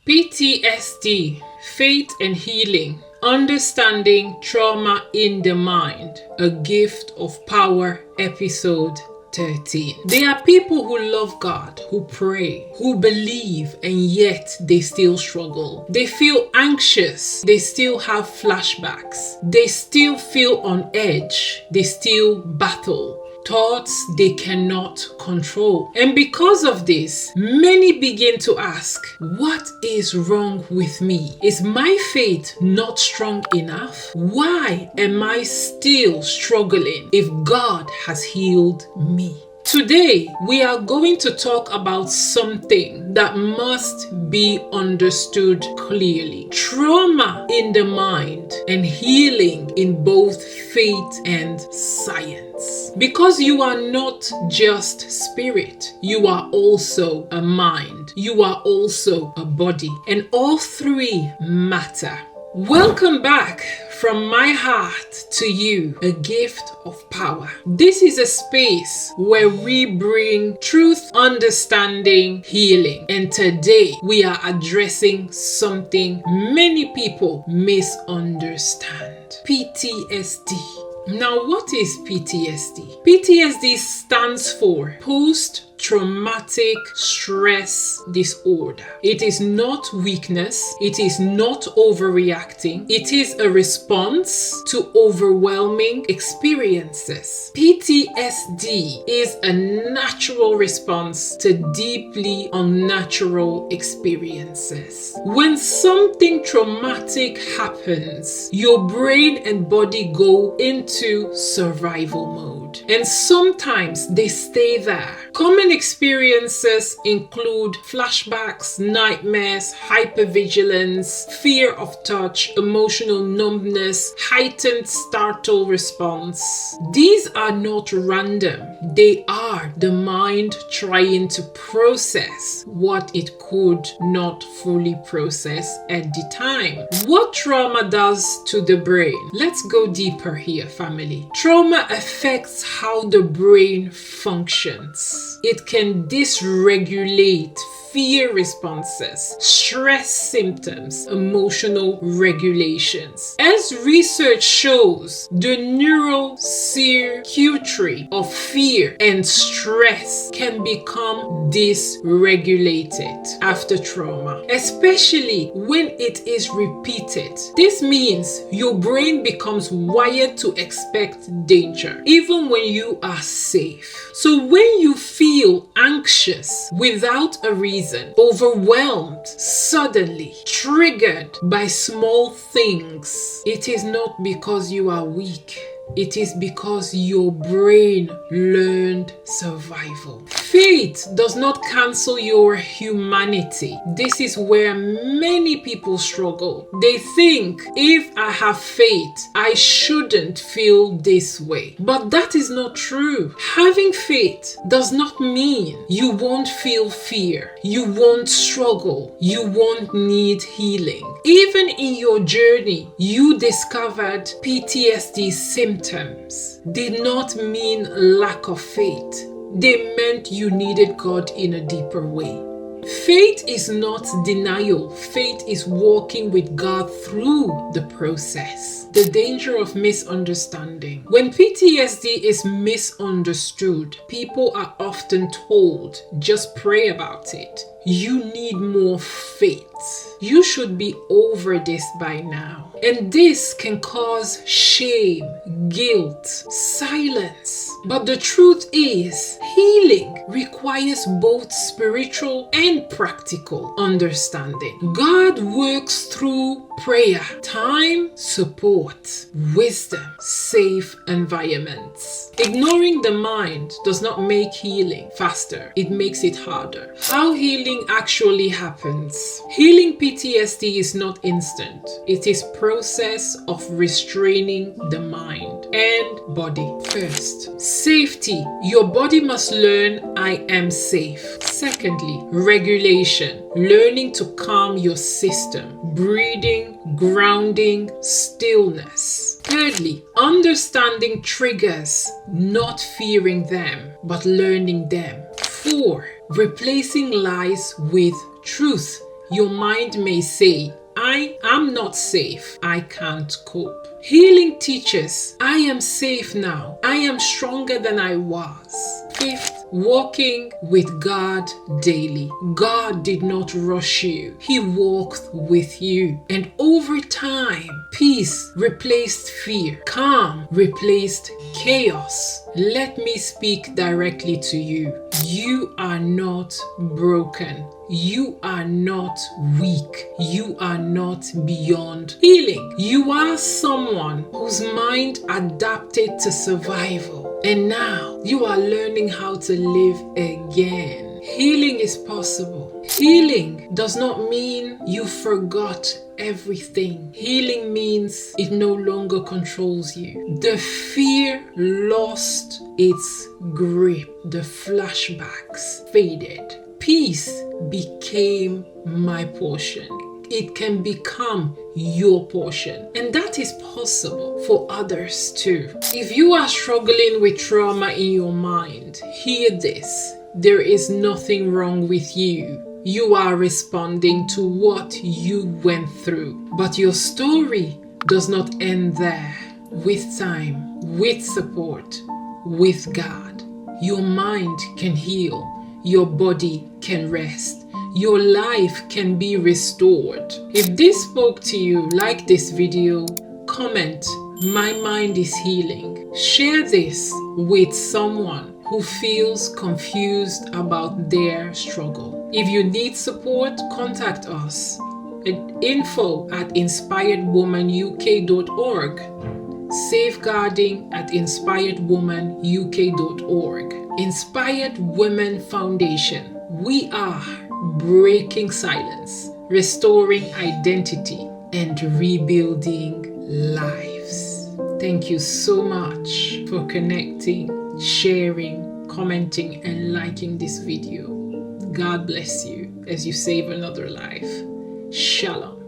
PTSD, Faith and Healing, Understanding Trauma in the Mind, A Gift of Power, Episode 13. There are people who love God, who pray, who believe, and yet they still struggle. They feel anxious. They still have flashbacks. They still feel on edge. They still battle thoughts they cannot control. And because of this, many begin to ask, what is wrong with me? Is my faith not strong enough? Why am I still struggling if God has healed me? Today, we are going to talk about something that must be understood clearly. Trauma in the mind and healing in both faith and science. Because you are not just spirit, you are also a mind. You are also a body. And all three matter. Welcome back from my heart to you, a gift of power. This is a space where we bring truth, understanding, healing. And today we are addressing something many people misunderstand. PTSD. Now, what is PTSD? PTSD stands for post-traumatic stress disorder. It is not weakness. It is not overreacting. It is a response to overwhelming experiences. PTSD is a natural response to deeply unnatural experiences. When something traumatic happens, your brain and body go into survival mode. And sometimes they stay there. Common experiences include flashbacks, nightmares, hypervigilance, fear of touch, emotional numbness, heightened startle response. These are not random. They are the mind trying to process what it could not fully process at the time. What trauma does to the brain? Let's go deeper here, family. Trauma affects how the brain functions. It can dysregulate fear responses, stress symptoms, emotional regulations. As research shows, the neural circuitry of fear and stress can become dysregulated after trauma, especially when it is repeated. This means your brain becomes wired to expect danger, even when you are safe. So when you feel anxious without a reason, overwhelmed, suddenly, triggered by small things, it is not because you are weak. It is because your brain learned survival. Faith does not cancel your humanity. This is where many people struggle. They think, if I have faith, I shouldn't feel this way. But that is not true. Having faith does not mean you won't feel fear. You won't struggle. You won't need healing. Even in your journey, you discovered PTSD symptoms did not mean lack of faith. They meant you needed God in a deeper way. Faith is not denial. Faith is walking with God through the process. The danger of misunderstanding. When PTSD is misunderstood, people are often told, just pray about it. You need more faith. You should be over this by now. And this can cause shame, guilt, silence. But the truth is, healing requires both spiritual and practical understanding. God works through prayer, time, support, wisdom, safe environments. Ignoring the mind does not make healing faster. It makes it harder. How healing actually happens. Healing PTSD is not instant. It is process of restraining the mind and body. First, safety. Your body must learn I am safe. Secondly, regulation. Learning to calm your system. Breathing, grounding, stillness. Thirdly, understanding triggers, not fearing them, but learning them. 4, replacing lies with truth. Your mind may say, I am not safe. I can't cope. Healing teaches, I am safe now. I am stronger than I was. Fifth, walking with God daily. God did not rush you. He walked with you. And over time, peace replaced fear. Calm replaced chaos. Let me speak directly to you. You are not broken. You are not weak. You are not beyond healing. You are someone whose mind adapted to survival. And now you are learning how to live again. Healing is possible. Healing does not mean you forgot everything. Healing means it no longer controls you. The fear lost its grip. The flashbacks faded. Peace became my portion. It can become your portion. And that is possible for others too. If you are struggling with trauma in your mind, hear this. There is nothing wrong with you. You are responding to what you went through. But your story does not end there. With time, with support, with God, your mind can heal. Your body can rest. Your life can be restored. If this spoke to you, like this video, comment, my mind is healing. Share this with someone who feels confused about their struggle. If you need support, contact us at info@inspiredwomanuk.org, safeguarding@inspiredwomanuk.org. Inspired Women Foundation. We are breaking silence, restoring identity, and rebuilding lives. Thank you so much for connecting, sharing, commenting, and liking this video. God bless you as you save another life. Shalom.